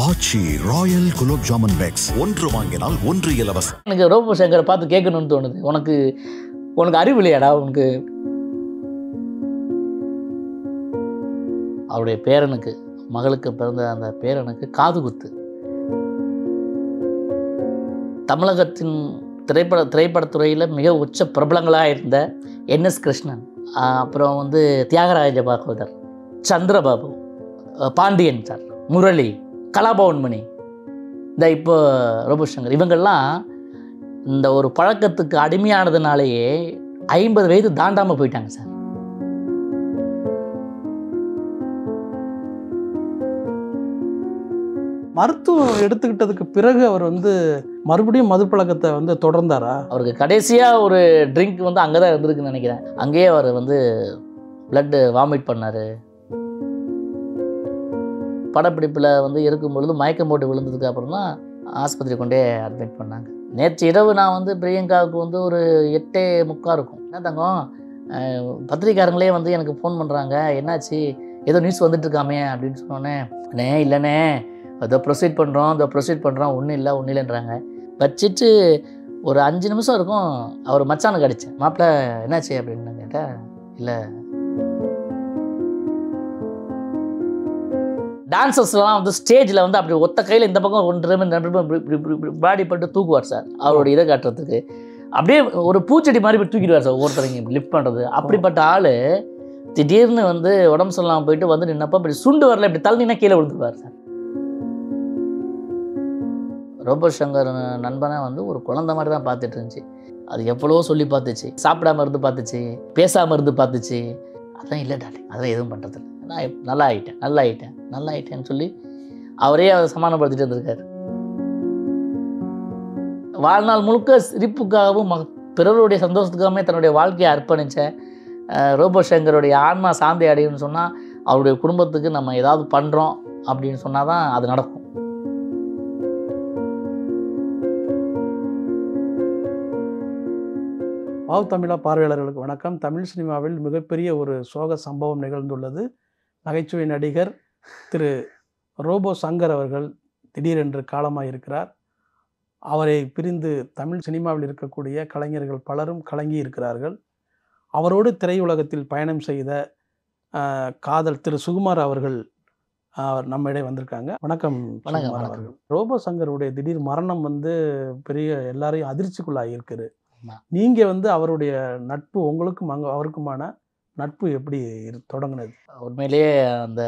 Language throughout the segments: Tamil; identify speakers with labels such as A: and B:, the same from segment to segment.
A: ஆச்சி ராயல் குலோப் ஜாமுன் பேக்ஸ் ஒன்று வாங்கினால் ஒன்று இலவசம்.
B: எனக்கு ரோபோ சங்கரை பார்த்து கேட்கணும்னு தோணுது. உனக்கு அறிவு இல்லையாடா? உனக்கு அவருடைய பேரனுக்கு, மகளுக்கு பிறந்த அந்த பேரனுக்கு காது குத்து. தமிழகத்தின் திரைப்படத்துறையில் மிக உச்ச பிரபலங்களாக இருந்த என்எஸ் கிருஷ்ணன், அப்புறம் தியாகராஜ பாகவதர், சந்திரபாபு, பாண்டியன் சார், முரளி, கலாபவன்மணி, இப்போ ரோபோ சங்கர், இவங்கெல்லாம் இந்த ஒரு பழக்கத்துக்கு அடிமையானதுனாலேயே 50 வயது தாண்டாமல் போயிட்டாங்க சார்.
C: மருத்துவம் எடுத்துக்கிட்டதுக்கு பிறகு அவர் மறுபடியும் மது பழக்கத்தை தொடர்ந்தாரா?
B: அவருக்கு கடைசியாக ஒரு ட்ரிங்க் அங்கே தான் இருந்திருக்குன்னு நினைக்கிறேன். அங்கேயே அவர் பிளட்டு வாமிட் பண்ணார். படப்பிடிப்பில் இருக்கும் பொழுது மயக்கம் போட்டு விழுந்ததுக்கு அப்புறம் தான் ஆஸ்பத்திரி கொண்டே அட்மிட் பண்ணாங்க. நேற்று இரவு நான் பிரியங்காவுக்கு ஒரு 8:45 இருக்கும். என்ன தங்கம், பத்திரிக்காரங்களே எனக்கு ஃபோன் பண்ணுறாங்க, என்னாச்சு, ஏதோ நியூஸ் வந்துட்டுருக்காமே அப்படின்னு சொன்னோன்னே, அண்ணே இல்லைண்ணே அதை ப்ரொசீட் பண்ணுறோம் ஒன்றும் இல்லைன்றாங்க. வச்சுட்டு ஒரு 5 நிமிஷம் இருக்கும், அவர் மச்சானுக்கு அடித்தேன். மாப்பிள்ளை என்னாச்சு அப்படின்னு கேட்டேன். இல்லை, டான்சர்ஸ்லாம் ஸ்டேஜில் அப்படி ஒத்த கையில் இந்த பக்கம் 2 பாடி பட்டு தூக்குவார் சார். அவரோட இதை காட்டுறதுக்கு அப்படியே ஒரு பூச்செடி மாதிரி போய் தூக்கிடுவார் சார். ஒவ்வொருத்தரைங்க லிஃப்ட் பண்ணுறது. அப்படிப்பட்ட ஆள் திடீர்னு உடம்பு சொல்லலாம் போயிட்டு நின்னப்போ இப்படி சுண்டு வரல, இப்படி தள்ளினா கீழே விழுந்துருவார் சார். ரோபோ சங்கர் நண்பனை ஒரு குழந்தை மாதிரி தான் பார்த்துட்டு இருந்துச்சு. அது எவ்வளோ சொல்லி பார்த்துச்சு, சாப்பிடாம இருந்து பார்த்துச்சு, பேசாமல் இருந்து பார்த்துச்சு. அதான் இல்லை டாக்டர், அதெல்லாம் எதுவும் பண்ணுறதில்ல, நான் நல்லா ஆகிட்டேன்னு சொல்லி அவரே அதை சமாதானப்படுத்திட்டு இருந்திருக்காரு. வாழ்நாள் முழுக்க சிரிப்புக்காகவும் பிறருடைய சந்தோஷத்துக்காகவே தன்னுடைய வாழ்க்கையை அர்ப்பணித்த ரோபோ சங்கருடைய ஆன்மா சாந்தி அடையும்னு சொன்னால், அவருடைய குடும்பத்துக்கு நம்ம ஏதாவது பண்ணுறோம் அப்படின்னு சொன்னால் தான் அது நடக்கும்.
C: வாவ் தமிழா பார்வையாளர்களுக்கு வணக்கம். தமிழ் சினிமாவில் மிகப்பெரிய ஒரு சோக சம்பவம் நிகழ்ந்துள்ளது. நகைச்சுவை நடிகர் திரு ரோபோ சங்கர் அவர்கள் திடீரென்று காலமாக இருக்கிறார். அவரை பிரிந்து தமிழ் சினிமாவில் இருக்கக்கூடிய கலைஞர்கள் பலரும் கலங்கி இருக்கிறார்கள். அவரோடு திரையுலகத்தில் பயணம் செய்த காதல் திரு சுகுமார் அவர்கள் நம்மிடையே வந்திருக்காங்க. வணக்கம் சுகுமார் அவர்கள். ரோபோ சங்கருடைய திடீர் மரணம் பெரிய எல்லாரையும் அதிர்ச்சிக்குள்ளாக இருக்குது. நீங்கள் அவருடைய நட்பு, உங்களுக்கும் அவருக்குமான நட்பு எப்படி தொடங்கினது?
B: உண்மையிலேயே அந்த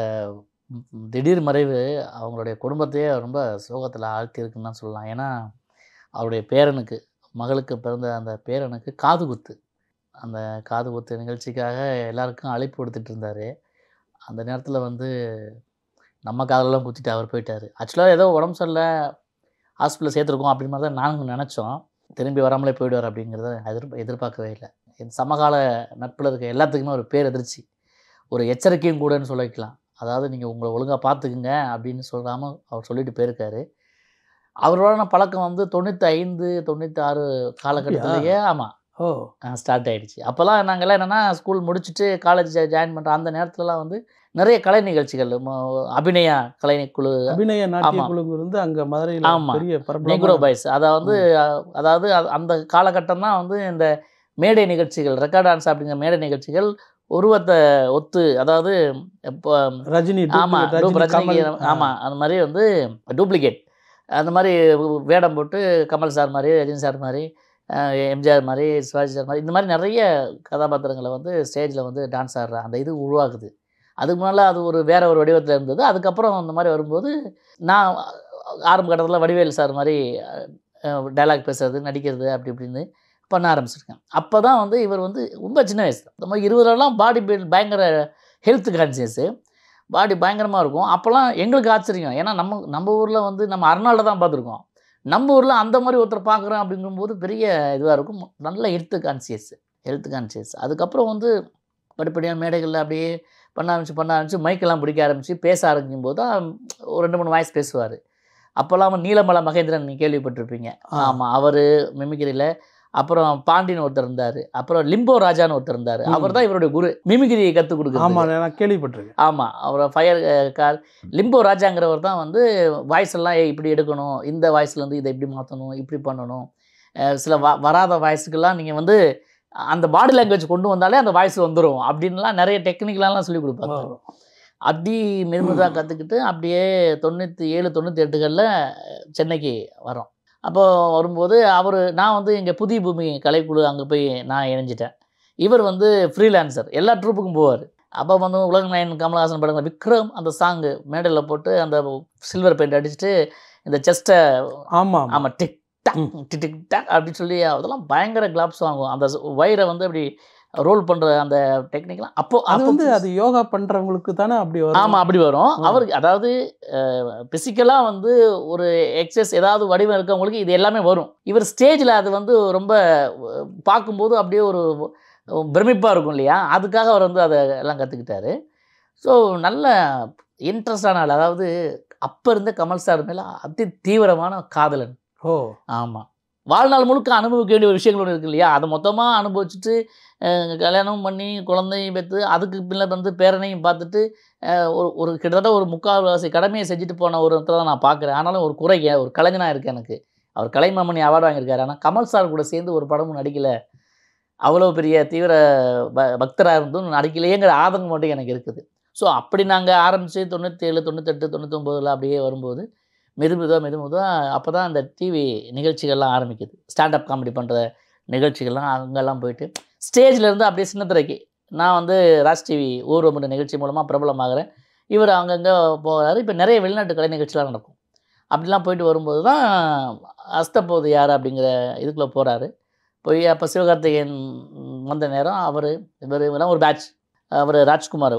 B: திடீர் மறைவு அவங்களுடைய குடும்பத்தையே ரொம்ப சோகத்தில் ஆழ்த்தியிருக்குன்னு தான் சொல்லலாம். ஏன்னா அவருடைய பேரனுக்கு, மகளுக்கு பிறந்த அந்த பேரனுக்கு காது குத்து. அந்த காது குத்து நிகழ்ச்சிக்காக எல்லாருக்கும் அழைப்பு கொடுத்துட்டு இருந்தார். அந்த நேரத்தில் நம்ம காதலெல்லாம் குத்திட்டு அவர் போயிட்டார். ஆக்சுவலாக ஏதோ உடம்பு சரியில்லை, ஹாஸ்பிட்டலில் சேர்த்துருக்கோம் அப்படின்னு மாதிரி தான் நாங்கள் நினச்சோம். திரும்பி வராமலே போயிடுவார் அப்படிங்கிறத எதிர்பார்க்கவே இல்லை. சமகால நட்பில் இருக்க எல்லாத்துக்குமே ஒரு பேரெதிர்ச்சி, ஒரு எச்சரிக்கையும் கூடன்னு சொல்லிக்கலாம். அதாவது நீங்கள் உங்களை ஒழுங்காக பார்த்துக்குங்க அப்படின்னு சொல்லாமல் அவர் சொல்லிட்டு போயிருக்காரு. அவரோட பழக்கம் 95, 96 காலகட்டத்திலேயே ஸ்டார்ட் ஆகிடுச்சு. அப்போல்லாம் நாங்கள்லாம் என்னென்னா, ஸ்கூல் முடிச்சுட்டு காலேஜ் ஜாயின் பண்ணுற அந்த நேரத்துலலாம் நிறைய கலை நிகழ்ச்சிகள், அபிநய கலைக்குழு,
C: அபிநய நாட்டிய குழுங்கிறது அங்கே மதுரையில்.
B: ஆமாம், நெக்ரோ பாய்ஸ். அதாவது அந்த காலகட்டம் தான் இந்த மேடை நிகழ்ச்சிகள், ரெக்கார்ட் டான்ஸ் அப்படிங்கிற மேடை நிகழ்ச்சிகள் உருவத்தை ஒத்து, அதாவது இப்போ
C: ரஜினி,
B: ரஜினி, ஆமாம், அந்த மாதிரி டூப்ளிகேட், அந்த மாதிரி வேடம் போட்டு கமல் சார் மாதிரி, ரஜினி சார் மாதிரி, எம்ஜிஆர் மாதிரி, சிவாஜி சார் மாதிரி, இந்த மாதிரி நிறைய கதாபாத்திரங்களை ஸ்டேஜில் டான்ஸ் ஆடுற அந்த இது உருவாக்குது. அதுக்கு முன்னால் அது வேற ஒரு வடிவத்தில் இருந்தது. அதுக்கப்புறம் அந்த மாதிரி வரும்போது நான் ஆரம்ப கட்டத்தில் வடிவேல் சார் மாதிரி டைலாக் பேசுறது, நடிக்கிறது அப்படி இப்படின்னு பண்ண ஆரம்பிச்சிருக்கேன். அப்போ தான் இவர் ரொம்ப சின்ன வயசு, நம்ம 20 பாடி பில்ட், பயங்கர ஹெல்த் கான்சியஸு, பாடி பயங்கரமாக இருக்கும். அப்போல்லாம் எங்களுக்கு ஆச்சரியம். ஏன்னா நம்ம ஊரில் நம்ம அர்னால்டை தான் பார்த்துருக்கோம். நம்ம ஊரில் அந்த மாதிரி ஒருத்தர் பார்க்குறோம் அப்படிங்கும்போது பெரிய இதுவாக இருக்கும். நல்ல ஹெல்த் கான்சியஸ். அதுக்கப்புறம் படிப்படியாக மேடைகளில் அப்படியே பண்ண ஆரம்பிச்சு மைக்கெல்லாம் பிடிக்க ஆரம்பித்து பேச ஆரம்பிக்கும் போது தான் ஒரு 2-3 வாய்ஸ் பேசுவார். அப்போல்லாம் நீலமலை மகேந்திரன் நீங்கள் கேள்விப்பட்டிருப்பீங்க. ஆமாம், அவர் மிமிக்ரியில் அப்புறம் பாண்டின்னு ஒருத்தர் இருந்தார், அப்புறம் லிம்போ ராஜான்னு ஒருத்தர் இருந்தார். அவர் தான் இவருடைய குரு, மிமிகிரியை கற்றுக் கொடுக்குறது.
C: ஆமாம், நான் கேள்விப்பட்டிருக்கேன்.
B: ஆமாம், அவர் ஃபயர் கார் லிம்போ ராஜாங்கிறவர் தான் வந்து வாய்ஸ் எல்லாம் இப்படி எடுக்கணும், இந்த வாய்ஸ்லேருந்து இதை இப்படி மாற்றணும், இப்படி பண்ணணும், சில வராத வாய்ஸுக்கெல்லாம் நீங்கள் வந்து அந்த பாடி லாங்குவேஜ் கொண்டு வந்தாலே அந்த வாய்ஸ் வந்துடும் அப்படின்லாம் நிறைய டெக்னிக்கலாலாம் சொல்லி கொடுப்பாங்க. அப்படி மெதுமெதுவாக கற்றுக்கிட்டு அப்படியே 97, 98களில் சென்னைக்கு வரோம். அப்போது வரும்போது நான் வந்து எங்கள் புதிய பூமி கலைக்குழு அங்கே போய் நான் இணைஞ்சிட்டேன். இவர் வந்து ஃப்ரீலான்சர், எல்லா ட்ரூப்புக்கும் போவார். அப்போ வந்து உலக நாயகன் கமலஹாசன் படங்கள் விக்ரம் அந்த சாங்கு மேடையில் போட்டு அந்த சில்வர் பெயிண்ட் அடிச்சுட்டு இந்த செஸ்ட்டை ஆமாம் டிக் டக் டிக் டக் அப்படின்னு சொல்லி அதெல்லாம் பயங்கர கிளாப்ஸ் வாங்குவோம். அந்த வயரை வந்து அப்படி ரோல் பண்ணுற அந்த டெக்னிக்லாம் அப்போ
C: வந்து அது யோகா பண்ணுறவங்களுக்கு தானே அப்படி வரும்.
B: ஆமாம், அப்படி வரும். அவருக்கு அதாவது ஃபிசிக்கலாக வந்து ஒரு எக்ஸசைஸ் ஏதாவது வடிவம் இருக்கவங்களுக்கு இது எல்லாமே வரும். இவர் ஸ்டேஜில் அது வந்து ரொம்ப பார்க்கும்போது அப்படியே ஒரு பிரமிப்பாக இருக்கும் இல்லையா, அதுக்காக அவர் வந்து அதை எல்லாம் கற்றுக்கிட்டாரு. ஸோ நல்ல இன்ட்ரெஸ்டான ஆள். அதாவது அப்போ இருந்த கமல் சார் மேலே அதி தீவிரமான காதலன். ஆமாம், வாழ்நாள் முழுக்க அனுபவிக்க வேண்டிய விஷயங்கள் ஒன்று இருக்கு இல்லையா, அதை மொத்தமாக அனுபவிச்சுட்டு கல்யாணம் பண்ணி குழந்தையும் பெற்று அதுக்கு பின்னர் வந்து பேரனையும் பார்த்துட்டு ஒரு கிட்டத்தட்ட ஒரு 3/4 கடமையை செஞ்சுட்டு போன ஒருத்தரை தான் நான் பார்க்குறேன். ஆனாலும் ஒரு குறைங்க, ஒரு கலைஞனாக இருக்குது எனக்கு. அவர் கலைமாமணி அவார்டு வாங்கியிருக்காரு. ஆனால் கமல் சார் கூட சேர்ந்து ஒரு படமும் நடிக்கலை, அவ்வளோ பெரிய தீவிர பக்தராக இருந்தும் நடிக்கலையேங்கிற ஆதங்கம் மட்டும் எனக்கு இருக்குது. ஸோ அப்படி நாங்கள் ஆரம்பித்து 97, 98, 99 அப்படியே வரும்போது மெதுமெதுவாக அப்போ தான் அந்த டிவி நிகழ்ச்சிகள்லாம் ஆரம்பிக்குது. ஸ்டாண்டப் காமெடி பண்ணுற நிகழ்ச்சிகள்லாம் அங்கெல்லாம் போயிட்டு ஸ்டேஜ்லேருந்து அப்படியே சின்னத்திரைக்கு நான் வந்து ராஜ் டிவி ஊர்வமுறை நிகழ்ச்சி மூலமாக பிரபலமாகிறேன். இவர் அங்கங்கே போகிறாரு. இப்போ நிறைய வெளிநாட்டு கலை நிகழ்ச்சிலாம் நடக்கும். அப்படிலாம் போயிட்டு வரும்போது தான் அஸ்தப்போது யார் அப்படிங்கிற இதுக்குள்ளே போகிறாரு. போய் அப்போ சிவகார்த்திகேயன் வந்த நேரம் இவரெல்லாம் ஒரு பேட்ச். அவர் ராஜ்குமார்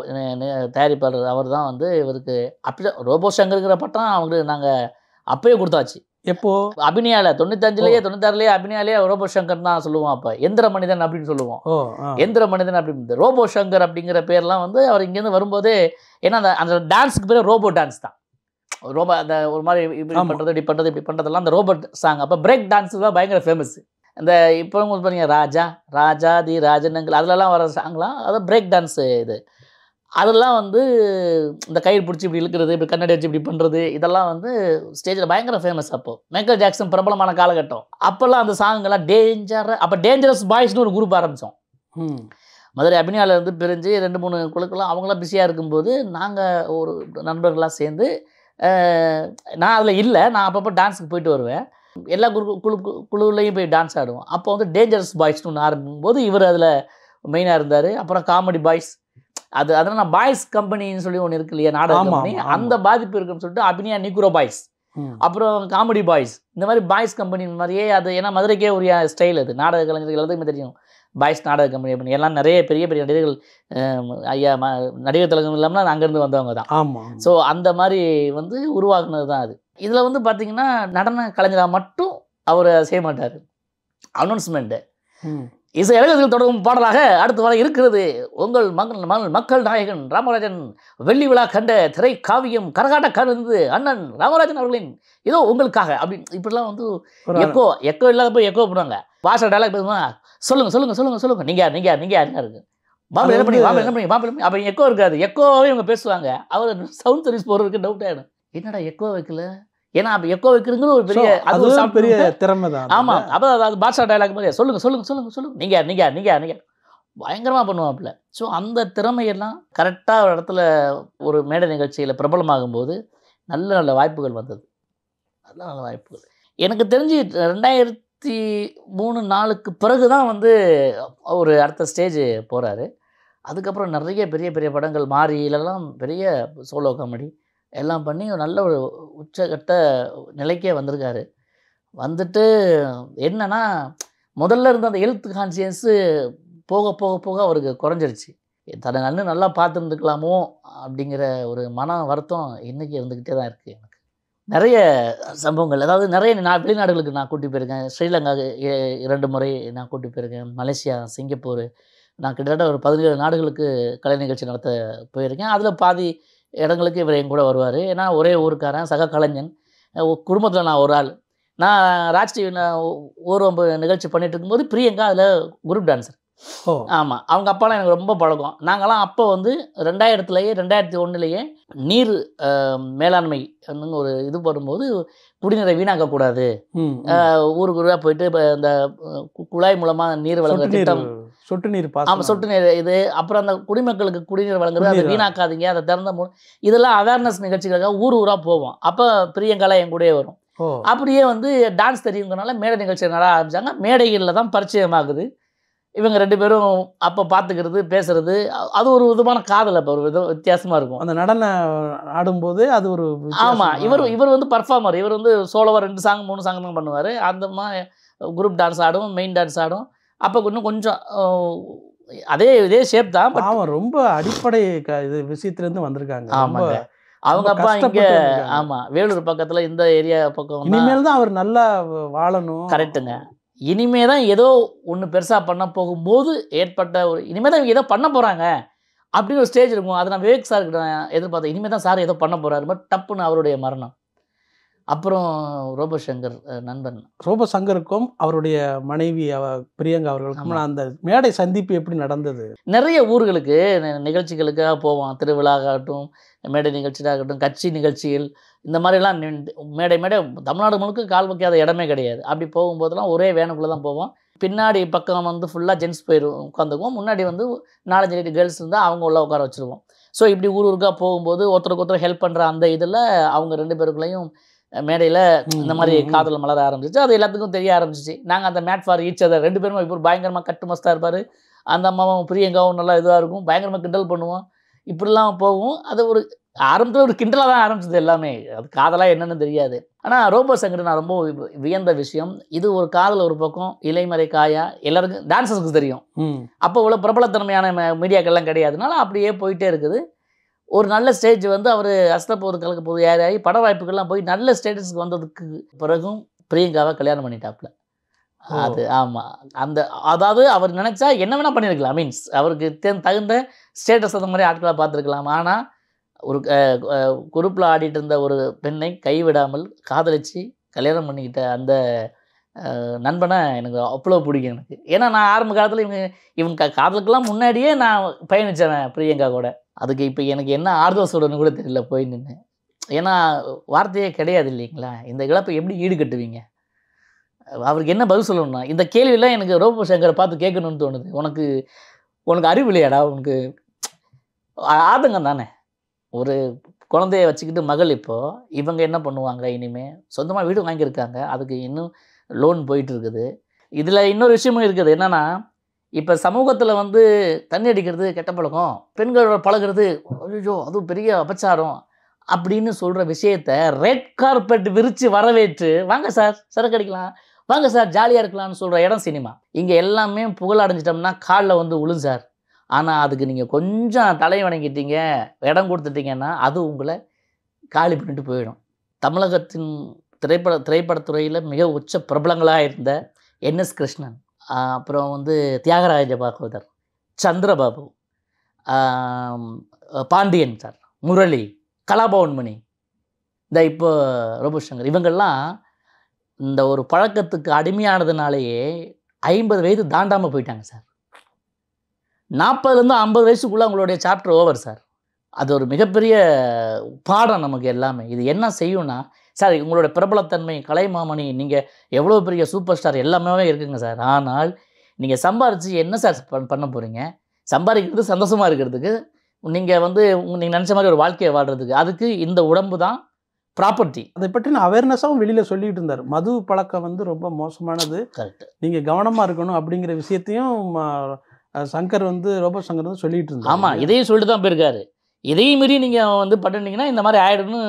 B: தயாரிப்பாளர், அவர் தான் வந்து இவருக்கு அப்படி ரோபோ சங்கருங்கிற பட்டம் அவங்களுக்கு நாங்கள் அப்பயே கொடுத்தாச்சு. எப்போது அபிநயாவில் 95லேயே 96லேயே அபிநயாலே ரோபோ சங்கர் தான் சொல்லுவோம். அப்போ எந்திர மனிதன் அப்படின்னு சொல்லுவோம். எந்திர மனிதன் அப்படின்னு ரோபோ சங்கர் அப்படிங்கிற பேர்லாம் வந்து அவர் இங்கேருந்து வரும்போதே, ஏன்னா அந்த டான்ஸுக்கு பேர் ரோபோ டான்ஸ் தான். ரோபோ அந்த ஒரு மாதிரி இப்படி பண்ணுறது இப்படி பண்ணுறதெல்லாம் அந்த ரோபோட் சாங். அப்போ பிரேக் டான்ஸு தான் பயங்கர ஃபேமஸ். இந்த இப்போ உங்களுக்கு பாருங்க ராஜாதி ராஜனங்கள் அதிலலாம் வர சாங்லாம் அதான் பிரேக் டான்ஸு. இது அதெல்லாம் வந்து இந்த கயிறு பிடிச்சி இப்படி இழுக்கிறது, இப்படி கண்ணாடி வச்சு இப்படி பண்ணுறது, இதெல்லாம் வந்து ஸ்டேஜில் பயங்கர ஃபேமஸ். அப்போது மைக்கேல் ஜாக்சன் பிரபலமான காலகட்டம். அப்போல்லாம் அந்த சாங்கெல்லாம் அப்போ டேஞ்சரஸ் பாய்ஸ்னு ஒரு குரூப் ஆரம்பித்தோம். மதுரை அபிநயாவிலேருந்து பிரிஞ்சு 2-3 குழுக்கெல்லாம் அவங்களாம் பிஸியாக இருக்கும்போது நாங்கள் ஒரு நண்பர்களாக சேர்ந்து, நான் அதில் இல்லை, நான் அப்பப்போ டான்ஸுக்கு போயிட்டு வருவேன். எல்லா குழுலையும் போய் டான்ஸ் ஆடுவோம். அப்போ வந்து டேஞ்சரஸ் பாய்ஸ்னு ஒன்று ஆரம்பிக்கும்போது இவர் அதில் மெயினாக இருந்தார். அப்புறம் காமெடி பாய்ஸ், அதனால் நான் பாய்ஸ் கம்பெனின்னு சொல்லி ஒன்று இருக்கு இல்லையா, நாடக கம்பெனி, அந்த பாதிப்பு இருக்குன்னு சொல்லிட்டு அபிநயா நிக்ரோ பாய்ஸ், அப்புறம் காமெடி பாய்ஸ், இந்த மாதிரி பாய்ஸ் கம்பெனி மாதிரியே அது. ஏன்னா மதுரைக்கே உரிய ஸ்டைல் அது. நாடக கலைஞர்கள் எல்லாத்துக்குமே தெரியும் பாய்ஸ் நாடக கம்பெனி அப்படின்னு. எல்லாம் நிறைய பெரிய பெரிய நடிகர்கள், ஐயா நடிகர் திலகம் இல்லாமல் அங்கேருந்து வந்தவங்க தான்.
C: ஆமாம்.
B: ஸோ அந்த மாதிரி வந்து உருவாக்குனது தான் அது. இதில் வந்து பார்த்திங்கன்னா நடன கலைஞராக மட்டும் அவர் செய்ய மாட்டார். அனௌன்ஸ்மெண்ட்டு இசை அழகத்தில் தொடங்கும் பாடலாக அடுத்து வர இருக்கிறது உங்கள் மக்கள் நாயகன் ராமராஜன் வெள்ளி விழா கண்ட திரை காவியம் கரகாட்டக்காரந்து அண்ணன் ராமராஜன் அவர்களின் இதோ உங்களுக்காக அப்படின்னு இப்படிலாம் வந்து எக்கோ இல்லாதப்போ எக்கோ பண்ணுவாங்க. பாஷா டைலாக் பேசுவாங்க, சொல்லுங்க நீங்கள் யாருங்க இருக்கு பாம்பு என்ன பண்ணி அப்போ எக்கோ இருக்காது. எக்கோவே இவங்க பேசுவாங்க. அவர் சவுண்ட் சர்வீஸ் போகிறதுக்கு டவுட் ஆகிடும், என்னடா எக்கோ வைக்கல, ஏன்னா அப்போ எக்கோ வைக்கிறதுங்கிற ஒரு பெரிய அது ஒரு பெரிய திறமை தான். ஆமாம், அப்போ அது பாஷா டைலாக் மாதிரி சொல்லுங்க நீங்கள் பயங்கரமாக பண்ணுவாப்புல. ஸோ அந்த திறமையெல்லாம் கரெக்டாக ஒரு இடத்துல ஒரு மேடை நிகழ்ச்சியில் பிரபலமாகும்போது நல்ல நல்ல வாய்ப்புகள் வந்தது. நல்ல வாய்ப்புகள் எனக்கு தெரிஞ்சு 2003-4க்கு பிறகு தான் வந்து ஒரு அடுத்த ஸ்டேஜ் போகிறாரு. அதுக்கப்புறம் நிறைய பெரிய பெரிய படங்கள் மாரியிலெல்லாம் பெரிய சோலோ காமெடி எல்லாம் பண்ணி நல்ல ஒரு உச்சகட்ட நிலைக்கே வந்திருக்காரு. வந்துட்டு என்னன்னா முதல்ல இருந்த அந்த ஹெல்த் கான்சியன்ஸு போக போக போக அவருக்கு குறைஞ்சிருச்சு. தன்னை நல்லா பார்த்துருந்துக்கலாமோ அப்படிங்கிற ஒரு மன வருத்தம் இன்றைக்கி இருந்துக்கிட்டே தான் இருக்குது எனக்கு. நிறைய சம்பவங்கள், அதாவது நிறைய நான் வெளிநாடுகளுக்கு நான் கூட்டி போயிருக்கேன். ஸ்ரீலங்காவுக்கு 2 முறை நான் கூட்டி போயிருக்கேன். மலேசியா, சிங்கப்பூர், நான் கிட்டத்தட்ட ஒரு 17 நாடுகளுக்கு கலை நிகழ்ச்சி நடத்த போயிருக்கேன். அதில் பாதி இடங்களுக்கு இவர் என் கூட வருவார். ஏன்னா ஒரே ஊருக்காரன், சக கலைஞன், குடும்பத்தில் நான் ஒரு ஆள். நான் ராஜ் டிவி ஊர்வம்பு நிகழ்ச்சி பண்ணிட்டு இருக்கும்போது பிரியங்கா அதில் குரூப் டான்ஸர்.
C: ஓ
B: ஆமாம், அவங்க அப்பாலாம் எனக்கு ரொம்ப பழக்கம். நாங்கள்லாம் அப்போ வந்து 2001 நீர் மேலாண்மை ஒரு இது பண்ணும்போது குடிநீரை வீணாக்கக்கூடாது,
C: ம்
B: ஊருக்கு ஊராக போயிட்டு இப்போ இந்த குழாய் மூலமாக நீர் வழங்குற திட்டம்,
C: சொட்டு நீர்
B: ஆமாம்
C: பாசனம்.
B: சொட்டு நீர் இது, அப்புறம் அந்த குடிமக்களுக்கு குடிநீர் வழங்குறது, அதை
C: குடிநீர்
B: வீணாக்காதீங்க, அதை திறந்த இதெல்லாம் அவேர்னஸ் நிகழ்ச்சிகளுக்காக ஊர் ஊராக போவோம். அப்போ பிரியங்காலாம் என் கூடயே வரும்.
C: ஓ
B: அப்படியே வந்து டான்ஸ் தெரியுங்கிறனால மேடை நிகழ்ச்சி நட ஆரம்பித்தாங்க. மேடைகளில் தான் பரிச்சயமாகுது. இவங்க 2 பேரும் அப்போ பார்த்துக்கிறது, பேசுறது, அது ஒரு விதமான காதல். அப்போ ஒரு வித்தியாசமாக இருக்கும்.
C: அந்த நடன ஆடும்போது அது ஒரு
B: ஆமாம், இவர் வந்து பர்ஃபார்மர். இவர் வந்து சோலோவாக 2 சாங் 3 சாங் தான் பண்ணுவார். அந்த குரூப் டான்ஸ் ஆடும், மெயின் டான்ஸ் ஆடும். அப்போ இன்னும் கொஞ்சம் இதே ஷேப் தான். பட்
C: அவன் ரொம்ப அடிப்படை இது விஷயத்துலேருந்து வந்திருக்காங்க. ரொம்ப
B: ஆமாங்க, அவங்க அப்பா இங்கே
C: கஷ்டப்பட்டு வந்திருக்காங்க.
B: ஆமாம் வேலூர் பக்கத்தில் இந்த ஏரியா பக்கம்
C: இனிமேல் தான் அவர் நல்லா வாழணும்.
B: கரெக்டுங்க. இனிமே தான் ஏதோ ஒன்று பெருசாக பண்ண போகும்போது ஏற்பட்ட ஒரு இனிமே தான் இவங்க ஏதோ பண்ண போகிறாங்க அப்படின்னு ஒரு ஸ்டேஜ் இருக்கும். அதை நான் விவேக் சார்கிட்ட எதிர்பார்த்தேன். இனிமேல் தான் சார் ஏதோ பண்ண போகிறாரு. பட் டப்புன்னு அவருடைய மரணம். அப்புறம் ரோபோ சங்கர் நண்பன்
C: ரோபோ சங்கருக்கும் அவருடைய மனைவி பிரியங்கா அவர்களுக்கும் அந்த மேடை சந்திப்பு எப்படி நடந்தது?
B: நிறைய ஊர்களுக்கு நிகழ்ச்சிகளுக்காக போவோம். திருவிழாகட்டும், மேடை நிகழ்ச்சியாகட்டும், கட்சி நிகழ்ச்சிகள், இந்த மாதிரிலாம் மேடை தமிழ்நாடு முழுக்க கால் வைக்காத இடமே கிடையாது. அப்படி போகும்போதெல்லாம் ஒரே வேனுக்குள்ளே தான் போவோம். பின்னாடி பக்கம் வந்து ஃபுல்லாக ஜென்ஸ் போய் உட்காந்துக்குவோம். முன்னாடி வந்து 4-5 கேர்ள்ஸ் இருந்தால் அவங்க உள்ள உட்கார வச்சுருவோம். ஸோ இப்படி ஊருக்காக போகும்போது ஒருத்தருக்கு ஒருத்தர் ஹெல்ப் பண்ணுற அந்த இதில் அவங்க 2 பேருக்குள்ளேயும் மேடையில் இந்த மாதிரி காதல் மலர ஆரம்பிச்சிச்சு. அது எல்லாத்துக்கும் தெரிய ஆரம்பிச்சிச்சு. நாங்கள் அந்த மேட் ஃபார் ஈச் அதர் 2 பேரும் இப்போ பயங்கரமாக கட்டு மஸ்தாக இருப்பார். அந்த அம்மாவும் பிரியங்காவும் நல்லா இதாக இருக்கும். பயங்கரமாக கிண்டல் பண்ணுவோம். இப்படிலாம் போகும். அது ஒரு ஆரம்பத்தில் ஒரு கிண்டலாக தான் ஆரம்பிச்சது எல்லாமே. அது காதலாக என்னென்னு தெரியாது. ஆனால் ரோபோ சங்கர் நான் ரொம்ப வியந்த விஷயம். இது ஒரு காதல் ஒரு பக்கம், இலைமறை காயா எல்லாருக்கும் டான்ஸர்ஸுக்கு தெரியும். அப்போ உள்ள பிரபலத்தன்மையான மீடியாக்கள்லாம் கிடையாதுனால அப்படியே போயிட்டே இருக்குது. ஒரு நல்ல ஸ்டேஜ் வந்து அவர் அஸ்தப்போது கலக்க போது யாராகி பட வாய்ப்புகள்லாம் போய் நல்ல ஸ்டேட்டஸ்க்கு வந்ததுக்கு பிறகும் பிரியங்காவை கல்யாணம் பண்ணிட்டாப்புல. அது ஆமாம், அதாவது அவர் நினச்சா என்ன வேணால் பண்ணியிருக்கலாம். மீன்ஸ் அவருக்கு தகுந்த ஸ்டேட்டஸ் அந்த மாதிரி ஆட்களாக பார்த்துருக்கலாம். ஆனால் ஒரு குரூப்பில் ஆடிட்டு இருந்த ஒரு பெண்ணை கைவிடாமல் காதலிச்சு கல்யாணம் பண்ணிக்கிட்ட அந்த நண்பனை எனக்கு அவ்வளோ பிடிக்கும் எனக்கு. ஏன்னா நான் ஆரம்ப காலத்தில் இவங்க காதலுக்கெல்லாம் முன்னாடியே நான் பயணித்தேன் பிரியங்கா கூட. அதுக்கு இப்போ எனக்கு என்ன ஆறுதல் சொல்லணும்னு கூட தெரியல போய் நின்று. ஏன்னா வார்த்தையே கிடையாது இல்லைங்களா? இந்த இழப்பை எப்படி ஈடுகட்டுவீங்க? அவருக்கு என்ன பதில் சொல்லணும்னா இந்த கேள்வியெல்லாம் எனக்கு ரோபோ சங்கரை பார்த்து கேட்கணும்னு தோணுது. உனக்கு அறிவு இல்லையாடா? உனக்கு ஆதங்கம் தானே. ஒரு குழந்தைய வச்சுக்கிட்டு மகள் இப்போது இவங்க என்ன பண்ணுவாங்க? இனிமேல் சொந்தமாக வீடு வாங்கியிருக்காங்க, அதுக்கு இன்னும் லோன் போயிட்டு இருக்குது. இதில் இன்னொரு விஷயமும் இருக்குது. என்னென்னா இப்போ சமூகத்தில் வந்து தண்ணி அடிக்கிறது கெட்ட பழக்கம், பெண்களோட பழகிறது ஐயோ அதுவும் பெரிய அபச்சாரம் அப்படின்னு சொல்கிற விஷயத்த ரெட் கார்பெட் விரித்து வரவேற்று வாங்க சார் சரக்கு அடிக்கலாம், வாங்க சார் ஜாலியாக இருக்கலாம்னு சொல்கிற இடம் சினிமா. இங்கே எல்லாமே புகழ் அடைஞ்சிட்டோம்னா காலில் வந்து விழும் சார். ஆனால் அதுக்கு நீங்கள் கொஞ்சம் தலை வணங்கிட்டீங்க, இடம் கொடுத்துட்டீங்கன்னா அது உங்களை காலி பண்ணிட்டு போயிடும். தமிழகத்தின் திரைப்படத்துறையில் மிக உச்ச பிரபலங்களாக இருந்த என்எஸ் கிருஷ்ணன், அப்புறம் வந்து தியாகராஜ பாகவதர், சந்திரபாபு, பாண்டியன் சார், முரளி, கலாபவன்மணி, இந்த இப்போ ரோபோ சங்கர், இவங்கெல்லாம் இந்த ஒரு பழக்கத்துக்கு அடிமையானதுனாலேயே 50 வயது தாண்டாமல் போயிட்டாங்க சார். 40லேருந்து 50 வயசுக்குள்ளே அவங்களுடைய சாப்டர் ஓவர் சார். அது ஒரு மிகப்பெரிய பாடம் நமக்கு எல்லாமே. இது என்ன செய்யும்னா சார், உங்களோட பிரபலத்தன்மை, கலைமாமணி, நீங்கள் எவ்வளோ பெரிய சூப்பர் ஸ்டார் எல்லாமே இருக்குங்க சார். ஆனால் நீங்கள் சம்பாரித்து என்ன சார் பண்ண போகிறீங்க? சம்பாதிக்கிறது சந்தோஷமாக இருக்கிறதுக்கு, நீங்கள் வந்து நீங்கள் நினச்ச மாதிரி ஒரு வாழ்க்கையை வாழ்கிறதுக்கு, அதுக்கு இந்த உடம்பு தான் ப்ராப்பர்ட்டி.
C: அதை பற்றின அவேர்னஸாகவும் வெளியில் சொல்லிகிட்டு இருந்தார். மது பழக்கம் வந்து ரொம்ப மோசமானது,
B: கரெக்ட்,
C: நீங்கள் கவனமாக இருக்கணும் அப்படிங்கிற விஷயத்தையும் சங்கர் வந்து ரோபோ சங்கர் வந்து சொல்லிகிட்டு இருந்தார்.
B: ஆமாம், இதையும் சொல்லிட்டு தான் போயிருக்காரு. இதையும் மீறி நீங்கள் வந்து பண்ணிட்டீங்கன்னா இந்த மாதிரி ஆகிடும்னு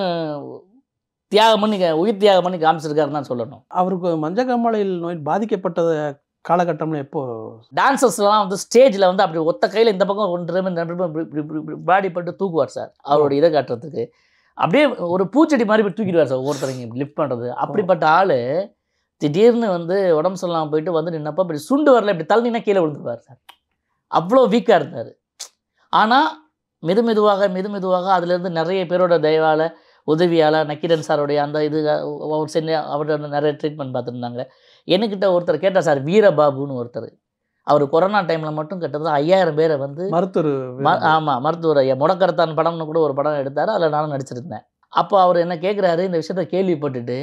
B: தியாகம் பண்ணி உயிர் தியாகம் பண்ணி காமிச்சிருக்காருன்னு தான் சொல்லணும்.
C: அவருக்கு மஞ்சக்காமாலையில் நோய் பாதிக்கப்பட்ட காலகட்டம்ல எப்போ
B: டான்சர்ஸ்லாம் வந்து ஸ்டேஜில் வந்து அப்படி ஒத்த கையில் இந்த பக்கம் 2 பாடி பட்டு தூக்குவார் சார். அவரோட இதை காட்டுறதுக்கு அப்படியே ஒரு பூச்செடி மாதிரி போய் தூக்கிடுவார் சார் ஒவ்வொருத்தரையும் லிஃப்ட் பண்ணுறது. அப்படிப்பட்ட ஆள் திடீர்னு வந்து உடம்பு சொல்லாமல் போயிட்டு வந்து நின்னப்போ இப்படி சுண்டு வரல, இப்படி தள்ளினா கீழே விழுந்துருவார் சார். அவ்வளோ வீக்காக இருந்தார். ஆனால் மெதுமெதுவாக அதுலேருந்து நிறைய பேரோட தயவால் உதவியாளர் நக்கீரன் சாருடைய அந்த இது அவர் சென்று அவரோட நிறைய ட்ரீட்மெண்ட் பார்த்துருந்தாங்க. என்கிட்ட ஒருத்தர் கேட்டார் சார், வீரபாபுன்னு ஒருத்தர். அவர் கொரோனா டைமில் மட்டும் கிட்டத்தட்ட 5000 பேரை வந்து
C: மருத்துவர்
B: ஆமாம் மருத்துவர் ஐயா முடக்கரத்தான் படம்னு கூட ஒரு படம் எடுத்தார். அதில் நானும் நடிச்சிருந்தேன். அப்போ அவர் என்ன கேட்குறாரு, இந்த விஷயத்த கேள்விப்பட்டுட்டு,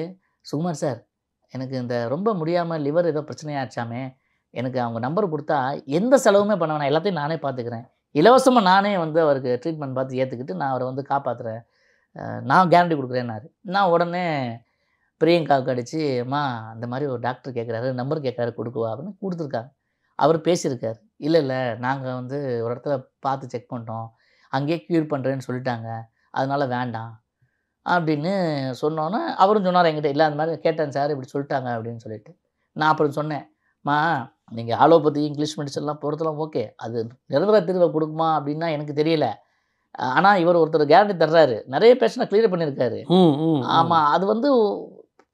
B: சுகுமார் சார் எனக்கு இந்த ரொம்ப முடியாமல் லிவர் ஏதோ பிரச்சனையாச்சாமே, எனக்கு அவங்க நம்பர் கொடுத்தா எந்த செலவுமே பண்ண வேணாம், எல்லாத்தையும் நானே பார்த்துக்கிறேன், இலவசமாக நானே வந்து அவருக்கு ட்ரீட்மெண்ட் பார்த்து ஏற்றுக்கிட்டு நான் அவரை வந்து காப்பாற்றுறேன், நான் கேரண்டி கொடுக்குறேன்னாரு. நான் உடனே பிரியங்காவுக்கு அடித்து, அம்மா அந்த மாதிரி ஒரு டாக்டர் கேட்குறாரு, நம்பர் கேட்குறாரு, கொடுக்குவா அப்படின்னு கொடுத்துருக்காங்க. அவர் பேசியிருக்கார். இல்லை இல்லை நாங்கள் வந்து ஒரு இடத்துல பார்த்து செக் பண்ணிட்டோம், அங்கேயே க்யூர் பண்ணுறேன்னு சொல்லிட்டாங்க, அதனால் வேண்டாம் அப்படின்னு சொன்னோன்னே அவரும் சொன்னார் என்கிட்ட, இல்லை அந்த மாதிரி கேட்டேன் சார் இப்படி சொல்லிட்டாங்க அப்படின்னு சொல்லிட்டு. நான் அப்புறம் சொன்னேன், மா நீங்கள் ஆலோபதி இங்கிலீஷ் மெடிசன்லாம் பொறுத்தலாம் ஓகே, அது நிரந்தர தீர்வை கொடுக்குமா அப்படின்னா எனக்கு தெரியல. ஆனால் இவர் ஒருத்தர் கேரண்டி தர்றாரு, நிறைய பேஷண்ட்டை கிளியர் பண்ணியிருக்காரு. ஆமாம், அது வந்து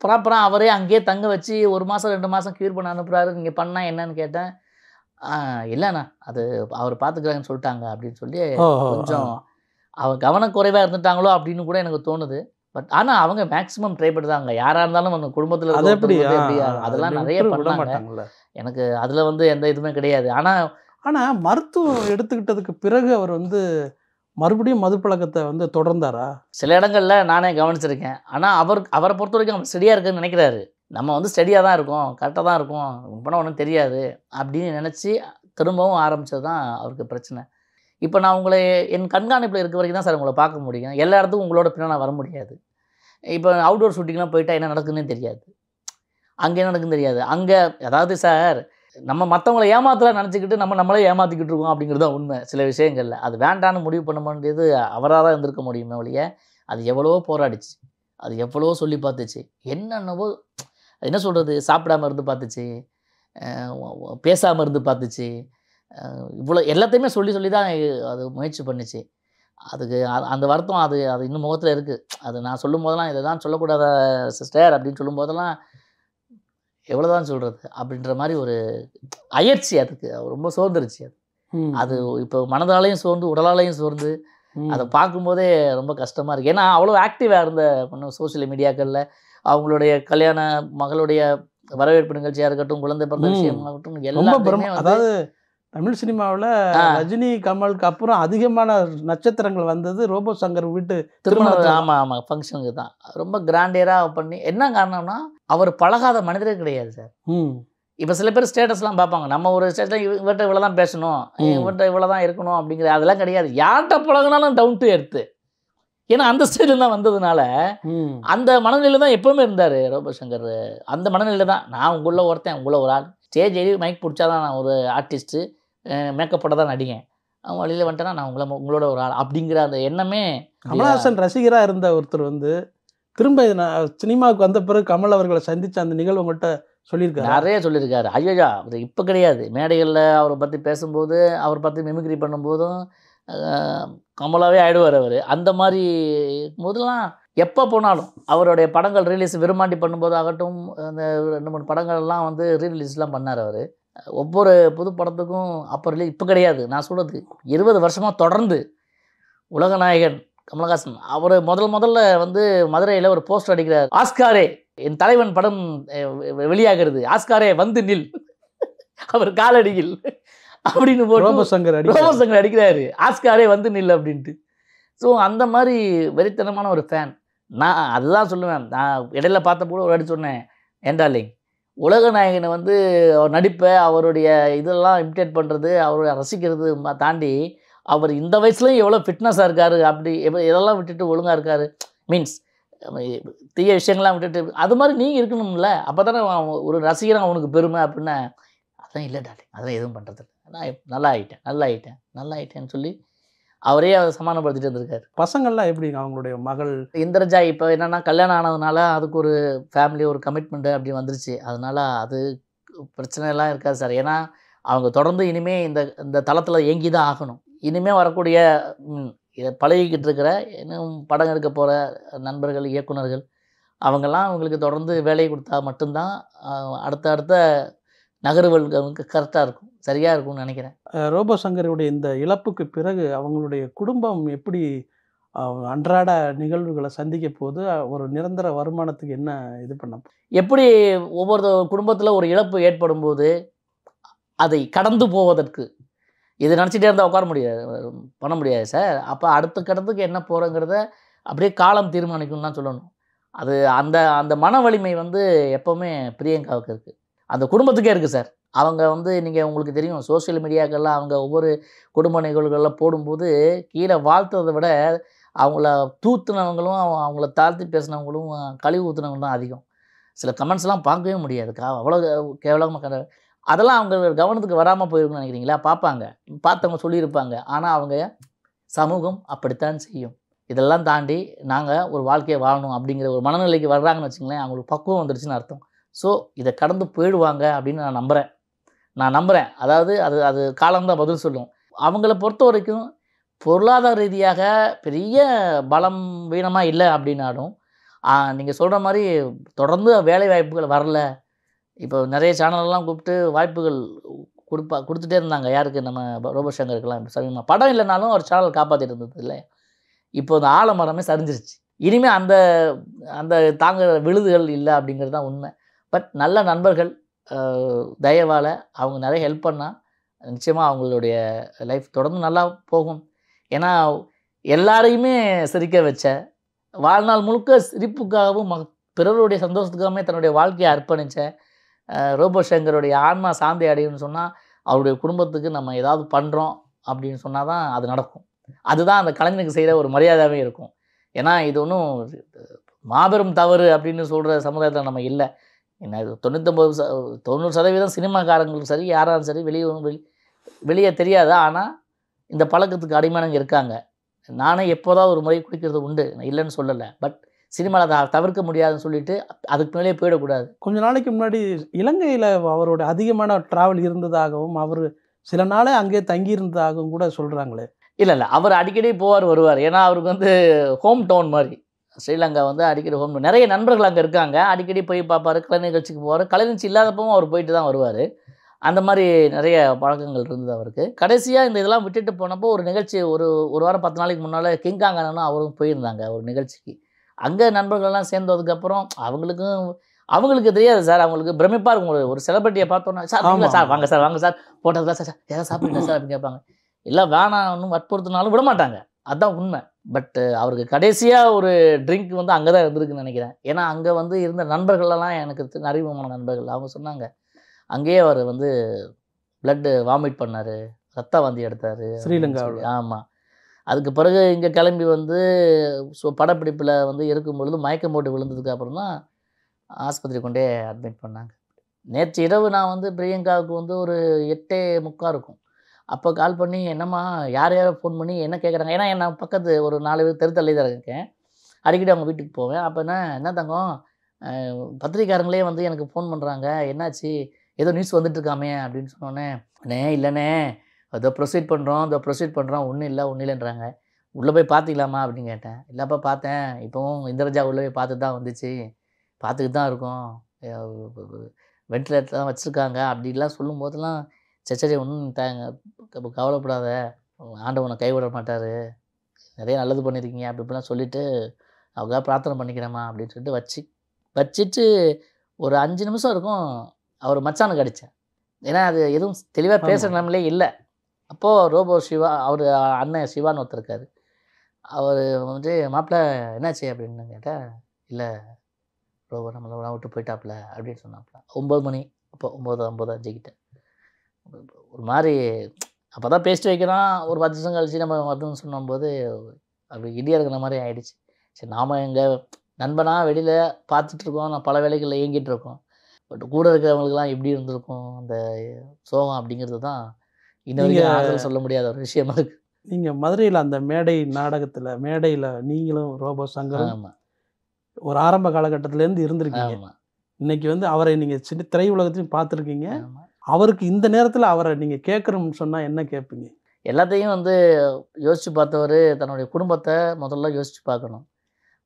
B: ப்ராப்பராக அவரே அங்கேயே தங்க வச்சு 1 மாதம் 2 மாதம் க்யூர் பண்ண அனுப்புகிறாரு. நீங்கள் பண்ணால் என்னன்னு கேட்டேன். இல்லைண்ணா அது அவர் பார்த்துக்கிறாங்கன்னு சொல்லிட்டாங்க அப்படின்னு சொல்லி கொஞ்சம் அவங்க கவனக்குறைவாக இருந்துட்டாங்களோ அப்படின்னு கூட எனக்கு தோணுது. பட் ஆனால் அவங்க மேக்ஸிமம் ட்ரை பண்ணுறாங்க. யாராக இருந்தாலும் அவங்க குடும்பத்தில் அதெல்லாம் நிறைய பண்ணாங்க. எனக்கு அதில் வந்து எந்த இதுவுமே கிடையாது.
C: ஆனால் மருத்துவம் எடுத்துக்கிட்டதுக்கு பிறகு அவர் வந்து மறுபடியும் மது பழக்கத்தை வந்து தொடர்ந்தாரா?
B: சில இடங்களில் நானே கவனிச்சிருக்கேன். ஆனால் அவரை பொறுத்த வரைக்கும் அவர் ஸ்டடியாக இருக்குன்னு நினைக்கிறாரு. நம்ம வந்து ஸ்டடியாக தான் இருக்கோம், கரெக்டாக தான் இருக்கோம், போனால் ஒன்றும் தெரியாது அப்படின்னு நினச்சி திரும்பவும் ஆரம்பித்தது தான் அவருக்கு பிரச்சனை. இப்போ நான் உங்களை என் கண்காணிப்பில் இருக்க வரைக்கும் தான் சார் உங்களை பார்க்க முடியும். எல்லா இடத்துக்கும் உங்களோட பின்னால் நான் வர முடியாது. இப்போ அவுட்டோர் ஷூட்டிங்லாம் போயிட்டால் என்ன நடக்குதுன்னே தெரியாது, அங்கே என்ன நடக்குன்னு தெரியாது. அங்கே அதாவது சார் நம்ம மற்றவங்களை ஏமாத்தலாம் நினச்சிக்கிட்டு நம்மளே ஏமாற்றிக்கிட்டு இருக்கோம் அப்படிங்கிறது தான் உண்மை. சில விஷயங்களில் அது வேண்டான்னு முடிவு பண்ண வேண்டியது அவராக தான் இருந்திருக்க முடியுமே ஒழிய, அது எவ்வளவோ போராடிச்சு, அது எவ்வளவோ சொல்லி பார்த்துச்சு, என்னென்னவோ என்ன சொல்கிறது, சாப்பிடாமல் இருந்து பார்த்துச்சு, பேசாமல் இருந்து பார்த்துச்சு, இவ்வளோ எல்லாத்தையுமே சொல்லி தான் அது முயற்சி பண்ணிச்சு. அதுக்கு அந்த வருத்தம் அது இன்னும் முகத்தில் இருக்குது. அது நான் சொல்லும் போதெல்லாம் இதை தான் சொல்லக்கூடாத சிஸ்டர் அப்படின்னு சொல்லும் போதெல்லாம் எவ்வளோ தான் சொல்கிறது அப்படின்ற மாதிரி ஒரு அயற்சி அதுக்கு ரொம்ப சோர்ந்துருச்சு. அது இப்போ மனதாலையும் சோர்ந்து உடலாலையும் சோர்ந்து அதை பார்க்கும்போதே ரொம்ப கஷ்டமாக இருக்குது. ஏன்னா அவ்வளோ ஆக்டிவாக இருந்த சோசியல் மீடியாக்களில் அவங்களுடைய கல்யாண மகளுடைய வரவேற்பு நிகழ்ச்சியாக இருக்கட்டும், குழந்தை பிறந்த விஷயமாகட்டும், எல்லாமே
C: அதாவது தமிழ் சினிமாவில் ரஜினி கமலுக்கு அப்புறம் அதிகமான நட்சத்திரங்கள் வந்தது ரோபோ சங்கர் வீட்டு திருமணம்.
B: ஆமாம் ஃபங்க்ஷனுக்கு தான் ரொம்ப கிராண்டியராக பண்ணி. என்ன காரணம்னா அவர் பழகாத மனிதரே கிடையாது சார். இப்போ சில பேர் ஸ்டேட்டஸ்லாம் பார்ப்பாங்க, நம்ம ஒரு ஸ்டேட்டஸில் இவர்கிட்ட இவ்வளோ தான் பேசணும், இவர்கிட்ட இவ்வளோ தான் இருக்கணும் அப்படிங்கிற அதெல்லாம் கிடையாது. யார்கிட்ட பழகினாலும் டவுன் டு எர்த்து. ஏன்னா அந்த ஸ்டேஜில் தான் வந்ததுனால அந்த மனநிலையில் தான் எப்போவுமே இருந்தார் ரோபோ சங்கர். அந்த மனநிலையில் தான் நான் உங்களுள்ள ஒருத்தன், உங்களை ஒரு ஆள், ஸ்டேஜ் ஏறி மைக் பிடிச்சா தான் நான் ஒரு ஆர்டிஸ்ட்டு, மேக்கப் போட தான் நடிகேன், அவங்க வழியில் வந்துட்டேன்னா நான் உங்களோட ஒரு ஆள் அப்படிங்கிற அந்த எண்ணமே.
C: கமல்ஹாசன் ரசிகராக இருந்த ஒருத்தர் வந்து திரும்ப சினிமாவுக்கு வந்த பிறகு கமல் அவர்களை சந்தித்த அந்த நிகழ்வு உங்கள்கிட்ட சொல்லியிருக்காரு,
B: நிறைய சொல்லியிருக்காரு. ஐயோயா அது இப்போ கிடையாது, மேடைகளில் அவரை பற்றி பேசும்போது, அவர் பற்றி மிமிக்ரி பண்ணும்போதும் கமலாவே ஆகிடுவார் அவர். அந்த மாதிரி முதலாம் எப்போ போனாலும் அவருடைய படங்கள் ரிலீஸ் விரும்மாண்டி பண்ணும்போது ஆகட்டும், அந்த 2-3 படங்கள்லாம் வந்து ரீரிலீஸ்லாம் பண்ணார் அவர். ஒவ்வொரு புது படத்துக்கும் அப்போ ரிலீஸ் இப்போ கிடையாது, நான் சொல்கிறது 20 வருஷமாக தொடர்ந்து உலகநாயகன் கமலஹாசன் அவர் முதல்ல வந்து மதுரையில் ஒரு போஸ்டர் அடிக்கிறார், ஆஸ்காரே என் தலைவன் படம் வெளியாகிறது, ஆஸ்காரே வந்து நில் அவர் காலடியில் அப்படின்னு போட்டு
C: ரோபோ சங்கர்
B: அடிக்கிறாரு, ஆஸ்காரே வந்து நில் அப்படின்ட்டு. ஸோ அந்த மாதிரி வெறித்தனமான ஒரு ஃபேன் நான். அதுதான் சொல்லுவேன். நான் இடையில பார்த்தப்போ ஒரு அடி சொன்னேன், ஏண்டாலிங் உலகநாயகனை வந்து அவர் நடிப்பை அவருடைய இதெல்லாம் இமிட்டேட் பண்ணுறது, அவருடைய ரசிக்கிறது தாண்டி அவர் இந்த வயசுலையும் எவ்வளோ ஃபிட்னஸாக இருக்கார், அப்படி இதெல்லாம் விட்டுட்டு ஒழுங்காக இருக்கார், மீன்ஸ் தீய விஷயங்கள்லாம் விட்டுட்டு அது மாதிரி நீங்கள் இருக்கணும்ல, அப்போ தானே ஒரு ரசிகராக அவனுக்கு பெருமை அப்படின்னு. அதான் இல்லை டார்லிங், அதெல்லாம் எதுவும் பண்ணுறதில்ல, நான் நல்லா ஆகிட்டேன்னு சொல்லி அவரே அதை சமாதானப்படுத்திட்டு இருந்திருக்காரு.
C: பசங்கள்லாம் எப்படி அவங்களுடைய மகள்
B: இந்திரஜா இப்போ என்னென்னா கல்யாணம் ஆனதுனால அதுக்கு ஒரு ஃபேமிலி ஒரு கமிட்மெண்ட்டு அப்படி வந்துருச்சு. அதனால் அது பிரச்சனைலாம் இருக்காது சார். ஏன்னா அவங்க தொடர்ந்து இனிமேல் இந்த தளத்தில் இயங்கி தான் ஆகணும். இனிமேல் வரக்கூடிய பழகிக்கிட்டு இருக்கிற இன்னும் படம் எடுக்க போகிற நண்பர்கள், இயக்குநர்கள் அவங்கெல்லாம் அவங்களுக்கு தொடர்ந்து வேலையை கொடுத்தா மட்டும்தான் அடுத்த நகர்வுகளுக்கு கரெக்டாக இருக்கும், சரியாக இருக்கும்னு நினைக்கிறேன்.
C: ரோபோ சங்கருடைய இந்த இழப்புக்கு பிறகு அவங்களுடைய குடும்பம் எப்படி அன்றாட நிகழ்வுகளை சந்திக்க போது ஒரு நிரந்தர வருமானத்துக்கு என்ன இது பண்ண
B: எப்படி ஒவ்வொரு குடும்பத்தில் ஒரு இழப்பு ஏற்படும்போது அதை கடந்து போவதற்கு இது நினச்சிட்டே இருந்தால் உட்கார முடியாது, பண்ண முடியாது சார். அப்போ அடுத்த கட்டத்துக்கு என்ன போகிறோங்கிறத அப்படியே காலம் தீர்மானிக்கும்னு தான் சொல்லணும். அது அந்த அந்த மன வலிமை வந்து எப்போவுமே பிரியங்காவுக்கு இருக்குது, அந்த குடும்பத்துக்கே இருக்குது சார். அவங்க வந்து நீங்கள் உங்களுக்கு தெரியும் சோஷியல் மீடியாக்கள்லாம் அவங்க ஒவ்வொரு குடும்ப நிகழ்வுகளில் போடும்போது கீழே வாழ்த்துறதை விட அவங்கள தூத்துனவங்களும் அவங்கள தாழ்த்தி பேசினவங்களும் கழிவு ஊற்றுனவங்க தான் அதிகம். சில கமெண்ட்ஸ்லாம் பார்க்கவே முடியாது, அவ்வளோ கேவலமாக. அதெல்லாம் அவங்க கவனத்துக்கு வராமல் போயிருக்குன்னு நினைக்கிறீங்களா? பார்ப்பாங்க, பார்த்தவங்க சொல்லியிருப்பாங்க. ஆனால் அவங்க சமூகம் அப்படித்தான் செய்யும். இதெல்லாம் தாண்டி நாங்கள் ஒரு வாழ்க்கையை வாழணும் அப்படிங்கிற ஒரு மனநிலைக்கு வர்றாங்கன்னு வச்சுங்களேன், அவங்களுக்கு பக்குவம் வந்துருச்சுன்னு அர்த்தம். ஸோ இதை கடந்து போயிடுவாங்க அப்படின்னு நான் நம்புகிறேன். அதாவது அது அது காலம்தான் பதில் சொல்லும். அவங்கள பொறுத்த வரைக்கும் பொருளாதார ரீதியாக பெரிய பலம் வீணமாக இல்லை அப்படின்னாலும் நீங்கள் சொல்கிற மாதிரி தொடர்ந்து வேலை வாய்ப்புகள் வரல. இப்போ நிறைய சேனல்லாம் கூப்பிட்டு வாய்ப்புகள் கொடுத்துட்டே இருந்தாங்க. யாருக்கு? நம்ம ரோபோ சங்கருக்கெல்லாம். சமீபமாக படம் இல்லைனாலும் ஒரு சேனல் காப்பாற்றிட்டு இருந்தது இல்லை. இப்போ அந்த ஆலமரமே சரிஞ்சிருச்சு. இனிமேல் அந்த அந்த தாங்க விழுதுகள் இல்லை அப்படிங்கிறது தான் உண்மை. பட் நல்ல நண்பர்கள் தயவால் அவங்க நிறைய ஹெல்ப் பண்ணால் நிச்சயமாக அவங்களுடைய லைஃப் தொடர்ந்து நல்லா போகும். ஏன்னா எல்லாரையுமே சிரிக்க வச்ச, வாழ்நாள் முழுக்க சிரிப்புக்காகவும் பிறருடைய சந்தோஷத்துக்காகவே தன்னுடைய வாழ்க்கையை அர்ப்பணித்த ரோபோ சங்கருடைய ஆன்மா சாந்தி அடையும்னு சொன்னால் அவருடைய குடும்பத்துக்கு நம்ம ஏதாவது பண்ணுறோம் அப்படின்னு சொன்னால் தான் அது நடக்கும். அதுதான் அந்த கலைஞனுக்கு செய்கிற ஒரு மரியாதையாகவே இருக்கும். ஏன்னா இது ஒன்றும் மாபெரும் தவறு அப்படின்னு சொல்கிற சமுதாயத்தில் நம்ம இல்லை. என்ன 90% சினிமாக்காரங்களும் சரி யாராலும் சரி வெளியே தெரியாது. ஆனால் இந்த பழக்கத்துக்கு அடிமானங்க இருக்காங்க. நானே எப்போதாவது ஒரு முறை குடிக்கிறது உண்டு, நான் இல்லைன்னு சொல்லலை. பட் சினிமாவில் அதை தவிர்க்க முடியாதுன்னு சொல்லிட்டு அதுக்கு மேலே போயிடக்கூடாது.
C: கொஞ்ச நாளைக்கு முன்னாடி இலங்கையில் அவரோட அதிகமான ட்ராவல் இருந்ததாகவும் அவர் சில நாளே அங்கே தங்கியிருந்ததாகவும் கூட சொல்கிறாங்களே.
B: இல்லை அவர் அடிக்கடி வருவார். ஏன்னா அவருக்கு வந்து ஹோம் டவுன் மாதிரி ஸ்ரீலங்கா வந்து அடிக்கடி ஹோம். நிறைய நண்பர்கள் அங்கே இருக்காங்க, அடிக்கடி போய் பார்ப்பார். கலை நிகழ்ச்சிக்கு போவார். கலை நிகழ்ச்சி இல்லாதப்பவும் அவர் போயிட்டு தான் வருவார். அந்த மாதிரி நிறைய பழக்கங்கள் இருந்தது அவருக்கு. கடைசியாக இந்த இதெல்லாம் விட்டுட்டு போனப்போ ஒரு நிகழ்ச்சி ஒரு வாரம் 10 நாளைக்கு முன்னால் கிங்காங் அண்ணனும் அவரும் போயிருந்தாங்க ஒரு நிகழ்ச்சிக்கு. அங்கே நண்பர்கள்லாம் சேர்ந்ததுக்கப்புறம் அவங்களுக்கு தெரியாது சார். அவங்களுக்கு பிரமிப்பாக இருக்கும். ஒரு செலிபிரிட்டியை பார்த்தோன்னா சார் வாங்க சார் போட்டது தான் சார் ஏதாவது சாப்பிடுங்க சார் அப்படின்னு கேட்பாங்க. எல்லாம் வேணாம் வற்புறுத்தினாலும் விட மாட்டாங்க, அதுதான் உண்மை. பட் அவருக்கு கடைசியாக ஒரு ட்ரிங்க் வந்து அங்கே தான் இருந்திருக்குன்னு நினைக்கிறேன். ஏன்னா அங்கே வந்து இருந்த நண்பர்களெல்லாம் எனக்கு அறிமுகமான நண்பர்கள் அவங்க சொன்னாங்க, அங்கேயே அவர் வந்து பிளட்டு வாமிட் பண்ணார், ரத்த வாந்தி எடுத்தார்
C: ஸ்ரீலங்காவில்.
B: ஆமாம். அதுக்கு பிறகு இங்கே கிளம்பி வந்து படப்பிடிப்பில் வந்து இருக்கும் பொழுது மயக்கம் போட்டு விழுந்ததுக்கு அப்புறம் தான் ஆஸ்பத்திரி கொண்டே அட்மிட் பண்ணாங்க. நேற்று இரவு நான் வந்து பிரியங்காவுக்கு வந்து ஒரு 8:45 இருக்கும். அப்போ கால் பண்ணி என்னம்மா யாரோ ஃபோன் பண்ணி என்ன கேட்குறாங்க. ஏன்னா நான் பக்கத்து ஒரு 4 பேர் தெருத்தள்ளி தான் இருக்கேன், அடிக்கடி அவங்க வீட்டுக்கு போவேன். அப்போ என்ன தங்கம் பத்திரிக்காரங்களே வந்து எனக்கு ஃபோன் பண்ணுறாங்க, என்னாச்சு ஏதோ நியூஸ் வந்துட்டுருக்காமே அப்படின்னு சொன்னோன்னே, அண்ணே இல்லைண்ணே அதோ ப்ரொசீட் பண்ணுறோம் ஒன்றும் இல்லைன்றாங்க. உள்ளே போய் பார்த்துக்கலாமா அப்படின்னு கேட்டேன். இல்லைப்பா பார்த்தேன், இப்போவும் இந்திரஜா உள்ளே போய் பார்த்துட்டு தான் வந்துச்சு, பார்த்துக்கிட்டு தான் இருக்கோம், வென்டிலேட்டர் தான் வச்சுருக்காங்க அப்படிலாம் சொல்லும்போதெல்லாம் சரி ஒன்றும் கவலைப்படாத, ஆண்டவனை கைவிட மாட்டார், நிறைய நல்லது பண்ணியிருக்கீங்க அப்படி இப்படிலாம் சொல்லிவிட்டு அவங்க பிரார்த்தனை பண்ணிக்கிறேம்மா அப்படின்னு சொல்லிட்டு வச்சுட்டு ஒரு 5 நிமிஷம் இருக்கும் அவர் மச்சானுக்கு அடித்தேன். ஏன்னா அது எதுவும் தெளிவாக பேசுகிற நிலைமையிலே இல்லை. அப்போது ரோபோ சிவா அவர் அண்ணன் சிவான்னு ஒருத்தர் இருக்கார். அவர் வந்து மாப்பிள்ளை என்னாச்சு அப்படின்னு கேட்டால், இல்லை ரோபோ நம்மளை விட்டு போயிட்டாப்புல அப்படின்னு சொன்னாப்புல. 9 மணி அப்போ 9:55 கிட்ட ஒரு மாதிரி அப்போ தான் பேசிட்டு வைக்கிறோம். ஒரு 10 நிமிஷம் கழிச்சு நம்ம வரணும்னு சொன்னபோது அப்படி இடியா இருக்கிற மாதிரி ஆகிடுச்சு. சரி நாம் எங்கள் நண்பனாக வெளியில் பார்த்துட்ருக்கோம், நான் பல வேலைகளில் இயங்கிட்டு இருக்கோம். பட் கூட இருக்கிறவங்களுக்குலாம் எப்படி இருந்திருக்கும் அந்த சோகம் அப்படிங்கிறது தான் இன்னும் ஆறுதல் சொல்ல முடியாத ஒரு விஷயமா இருக்குது.
C: நீங்கள் மதுரையில் அந்த மேடை நாடகத்தில் மேடையில் நீங்களும் ரோபோ சங்கரும் ஒரு ஆரம்ப காலகட்டத்திலேருந்து இருந்திருக்கீங்க. இன்னைக்கு வந்து அவரை நீங்கள் சின்ன திரையுலகத்தையும் பார்த்துருக்கீங்க. அவருக்கு இந்த நேரத்தில் அவரை நீங்கள் கேட்குறோம்னு சொன்னால் என்ன கேட்பீங்க?
B: எல்லாத்தையும் வந்து யோசித்து பார்த்தவர் தன்னுடைய குடும்பத்தை முதல்ல யோசித்து பார்க்கணும்.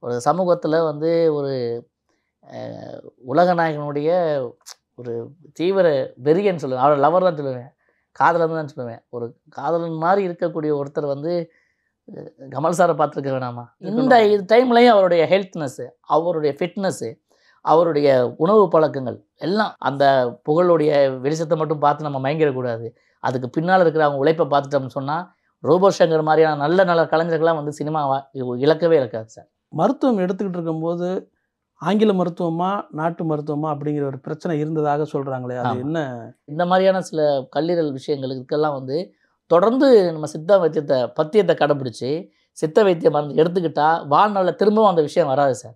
B: ஒரு சமூகத்தில் வந்து ஒரு உலகநாயகனுடைய ஒரு தீவிர வெறியன்னு சொல்லுவேன், அவரோட லவர் தான் சொல்லுவேன், காதலன் தான் சொல்லுவேன். ஒரு காதலன் மாதிரி இருக்கக்கூடிய ஒருத்தர் வந்து கமல் சாரை பார்த்துருக்க வேணாமா? இந்த டைம்லையும் அவருடைய ஹெல்த்னஸ்ஸு, அவருடைய ஃபிட்னஸ்ஸு, அவருடைய உணவு பழக்கங்கள் எல்லாம் அந்த புகழுடைய வெளிச்சத்தை மட்டும் பார்த்து நம்ம மயங்கிடக்கூடாது. அதுக்கு பின்னால் இருக்கிற அவங்க உழைப்பை பார்த்துட்டோம்னு சொன்னால் ரோபோ சங்கர் மாதிரியான நல்ல நல்ல கலைஞர்கள்லாம் வந்து சினிமாவை இழக்கவே இழக்காது சார்.
C: மருத்துவம் எடுத்துக்கிட்டு இருக்கும்போது ஆங்கில மருத்துவமா நாட்டு மருத்துவமா அப்படிங்கிற ஒரு பிரச்சனை இருந்ததாக சொல்கிறாங்களே, அது என்ன?
B: இந்த மாதிரியான சில கல்லீரல் விஷயங்களுக்கெல்லாம் வந்து தொடர்ந்து நம்ம சித்த வைத்தியத்தை பத்தியத்தை கடைப்பிடிச்சி சித்த வைத்திய மருந்து எடுத்துக்கிட்டா வாழ்நாளில் திரும்பவும் அந்த விஷயம் வராது சார்.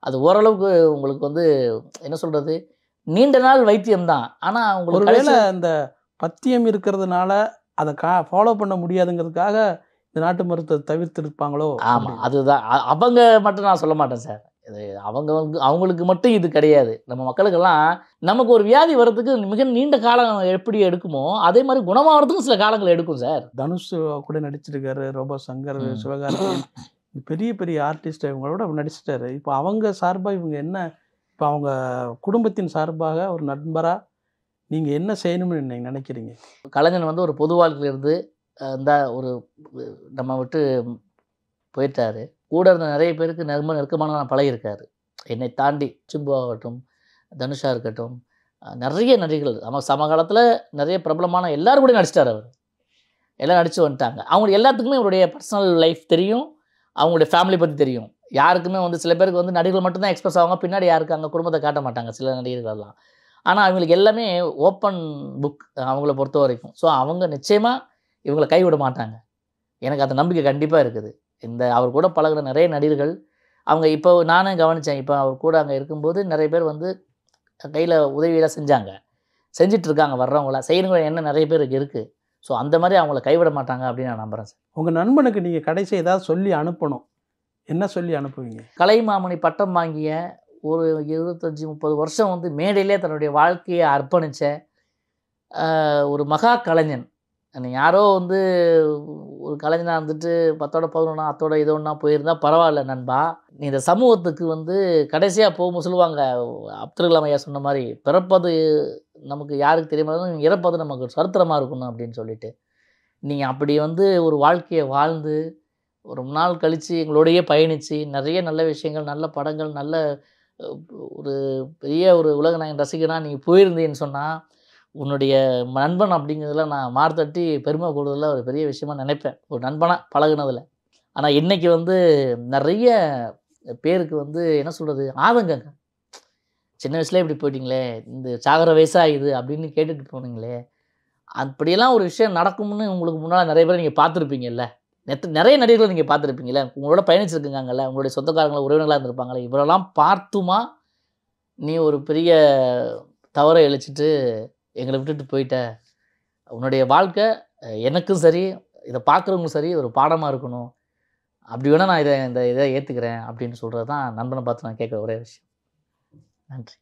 B: அது ஓரளவுக்கு உங்களுக்கு வந்து என்ன சொல்கிறது, நீண்ட நாள் வைத்தியம் தான். ஆனால் உங்களுக்கு
C: ஒருவேளை இந்த பத்தியம் இருக்கிறதுனால அதை ஃபாலோ பண்ண முடியாதுங்கிறதுக்காக இந்த நாட்டு மருத்துவத்தை தவிர்த்திருப்பாங்களோ?
B: ஆமாம், அதுதான். அவங்க மட்டும் நான் சொல்ல மாட்டேன் சார். இது அவங்களுக்கு மட்டும் இது கிடையாது. நம்ம மக்களுக்கெல்லாம் நமக்கு ஒரு வியாதி வர்றதுக்கு மிக நீண்ட காலம் எப்படி எடுக்குமோ அதே மாதிரி குணமாகறதுக்கும் சில காலங்கள் எடுக்கும் சார்.
C: தனுஷ் கூட நடிச்சிருக்காரு, ரோபோ சங்கர், சிவகார்த்திகேயன், பெரிய பெரிய ஆர்டிஸ்ட் இவங்களோட நடிச்சிட்டாரு. இப்போ அவங்க சார்பாக இவங்க என்ன, இப்போ அவங்க குடும்பத்தின் சார்பாக ஒரு நண்பராக நீங்கள் என்ன செய்யணும்னு நீங்கள் நினைக்கிறீங்க?
B: கலைஞன் வந்து ஒரு பொது வாழ்க்கையிலிருந்து இந்த ஒரு நம்ம விட்டு போயிட்டாரு. கூட இருந்த நிறைய பேருக்கு நெருக்கமான பழகியிருக்காரு. என்னை தாண்டி சிம்பு ஆகட்டும், தனுஷா இருக்கட்டும், நிறைய நடிகர்கள் நம்ம சமகாலத்தில் நிறைய பிரபலமான எல்லாரும் கூட நடிச்சிட்டார் அவர். எல்லாம் நடித்து வந்துட்டாங்க. அவங்களுக்கு எல்லாத்துக்குமே அவருடைய பர்சனல் லைஃப் தெரியும், அவங்களுடைய ஃபேமிலி பற்றி தெரியும். யாருக்குமே வந்து சில பேருக்கு வந்து நடிகர்கள் மட்டும்தான் எக்ஸ்பிரஸ் ஆவாங்க, பின்னாடி யாருக்கு அங்கே குடும்பத்தை காட்ட மாட்டாங்க சில நடிகர்கள்லாம். ஆனால் அவங்களுக்கு எல்லாமே ஓப்பன் புக் அவங்கள பொறுத்த வரைக்கும். ஸோ அவங்க நிச்சயமாக இவங்களை கைவிட மாட்டாங்க. எனக்கு அந்த நம்பிக்கை கண்டிப்பாக இருக்குது. இந்த அவர் கூட பழகிற நிறைய நடிகர்கள் அவங்க இப்போ நானே கவனித்தேன். இப்போ அவர் கூட அங்கே இருக்கும்போது நிறைய பேர் வந்து கையில் உதவியெல்லாம் செஞ்சிட்ருக்காங்க. வர்றவங்கள செய்யணுங்கிற எண்ணம் நிறைய பேருக்கு இருக்குது. ஸோ அந்த மாதிரி அவங்கள கைவிட மாட்டாங்க அப்படின்னு நான் நம்புகிறேன் சார்.
C: உங்கள் நண்பனுக்கு நீங்கள் கடைசி ஏதாவது சொல்லி அனுப்பணும், என்ன சொல்லி அனுப்புவீங்க?
B: கலைமாமணி பட்டம் வாங்கிய ஒரு 25-30 வருஷம் வந்து மேடையிலே தன்னுடைய வாழ்க்கையை அர்ப்பணித்த ஒரு மகா கலைஞன். யாரோ வந்து ஒரு கலைஞனாக இருந்துட்டு 10ஓட 11 அத்தோட இது ஒன்றா போயிருந்தா பரவாயில்ல நண்பா. நீ இந்த சமூகத்துக்கு வந்து கடைசியாக போகும்போது சொல்லுவாங்க, அப்துல் கலாம் ஐயா சொன்ன மாதிரி, பிறப்பது நமக்கு யாருக்கு தெரியுமா, இறப்பது நமக்கு சரித்திரமாக இருக்கணும் அப்படின்னு சொல்லிட்டு, நீங்கள் அப்படி வந்து ஒரு வாழ்க்கையை வாழ்ந்து ஒரு நாள் கழித்து எங்களோடையே பயணித்து நிறைய நல்ல விஷயங்கள், நல்ல படங்கள், நல்ல ஒரு பெரிய ஒரு உலகநாயகன் ரசிகனாக நீங்கள் போயிருந்தீங்கன்னு சொன்னால் உன்னுடைய நண்பன் அப்படிங்கிறதுல நான் மார்த்தட்டி பெருமை கூடுதலில் ஒரு பெரிய விஷயமா நினைப்பேன், ஒரு நண்பனாக பழகுனதில். ஆனால் இன்றைக்கி வந்து நிறைய பேருக்கு வந்து என்ன சொல்கிறது, ஆதங்கங்க. சின்ன வயசுலேயே இப்படி போயிட்டீங்களே, இந்த சாகிற வயசாகுது அப்படின்னு கேட்டுட்டு போனீங்களே, அப்படியெல்லாம் ஒரு விஷயம் நடக்கும்னு உங்களுக்கு முன்னால் நிறைய பேர் நீங்கள் பார்த்துருப்பீங்கல்ல. நிறைய நடிகர்கள் நீங்கள் பார்த்துருப்பீங்களே, உங்களோட பயணிச்சிருக்குங்கல்ல, உங்களுடைய சொந்தக்காரங்களை உறவினர்களாக இருந்திருப்பாங்களே, இவரெல்லாம் பார்த்துமா நீ ஒரு பெரிய தவறை இழைச்சிட்டு எங்களை விட்டுட்டு போயிட்ட? உன்னுடைய வாழ்க்கை எனக்கும் சரி, இதை பார்க்குறவங்களும் சரி ஒரு பாடமாக இருக்கணும். அப்படி வேணால் நான் இதை ஏற்றுக்கிறேன் அப்படின்னு சொல்கிறது தான் நண்பனை பார்த்து நான் கேட்குற ஒரே விஷயம். நன்றி.